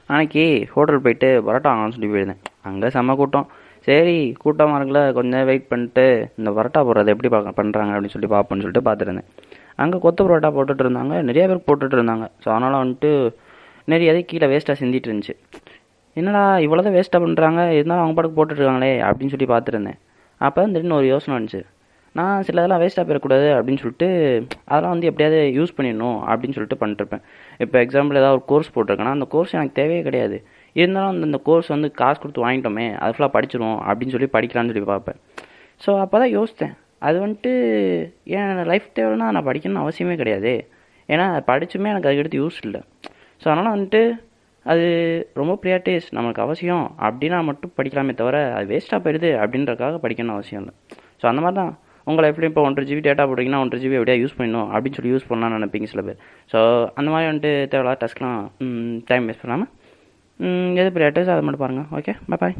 அன்னைக்கு ஹோட்டல் போயிட்டு பரோட்டா வாங்கலாம்னு சொல்லி போயிருந்தேன். அங்கே செம்ம கூட்டம். சரி கூட்டமாக இருக்குல்ல, கொஞ்ச நேரம் வெயிட் பண்ணிட்டு இந்த பரோட்டா போடுறது எப்படி பண்ணுறாங்க அப்படின்னு சொல்லி பார்ப்போன்னு சொல்லிட்டு பார்த்துருந்தேன். அங்கே கொத்து பரோட்டா போட்டுட்டு இருந்தாங்க, நிறைய பேர் போட்டுட்டு இருந்தாங்க. ஸோ அதனால் வந்துட்டு நிறைய கீழே வேஸ்ட்டாக சிந்திட்டு இருந்துச்சு. என்னடா இவ்வளோதான் வேஸ்ட்டாக பண்ணுறாங்க, இருந்தாலும் அவங்க பாட்டுக்கு போட்டுட்ருக்காங்களே அப்படின்னு சொல்லி பார்த்துருந்தேன். அப்போ திடீர்னு ஒரு யோசனை வந்துச்சு. நான் சில இதெல்லாம் வேஸ்ட்டாக போயிடக்கூடாது அப்படின்னு சொல்லிட்டு அதெல்லாம் வந்து எப்படியாவது யூஸ் பண்ணிடணும் அப்படின்னு சொல்லிட்டு பண்ணிட்டுருப்பேன். இப்போ எக்ஸாம்பிள் ஏதாவது ஒரு கோர்ஸ் போட்டிருக்கேன்னா அந்த கோர்ஸ் எனக்கு தேவையே கிடையாது, இருந்தாலும் அந்த கோர்ஸ் வந்து காசு கொடுத்து வாங்கிட்டோமே அது ஃபுல்லாக படிச்சிருவோம் அப்படின்னு சொல்லி படிக்கலான்னு சொல்லி பார்ப்பேன். ஸோ அப்போ தான் யோசித்தேன், அது வந்துட்டு என் லைஃப் தேவைன்னா நான் படிக்கணும்னு அவசியமே கிடையாது. ஏன்னா படிச்சுமே எனக்கு அதுக்கடுத்து யூஸ் இல்லை. ஸோ அதனால் வந்துட்டு அது ரொம்ப ப்ரியாரிட்டிஸ் நமக்கு அவசியம் அப்படின்னா மட்டும் படிக்கலாமே தவிர அது வேஸ்ட்டாக போயிடுது அப்படின்றக்காக படிக்கணும்னு அவசியம் இல்லை. ஸோ அந்த மாதிரி தான் உங்கள் லைஃப்லையும் இப்போ 1.5 GB டேட்டா போட்டிங்கன்னா 1.5 GB எப்படியா யூஸ் பண்ணணும் அப்படின்னு சொல்லி யூஸ் பண்ணலாம்னு நினைப்பீங்க சில பேர். ஸோ அந்த மாதிரி வந்துட்டு தேவையில்லாத டஸ்க்லாம் டைம் வேஸ்ட் பண்ணாமல் எது ப்ரியாரிட்டிஸ் அதை மட்டும் பாருங்கள். ஓகே, பாய்.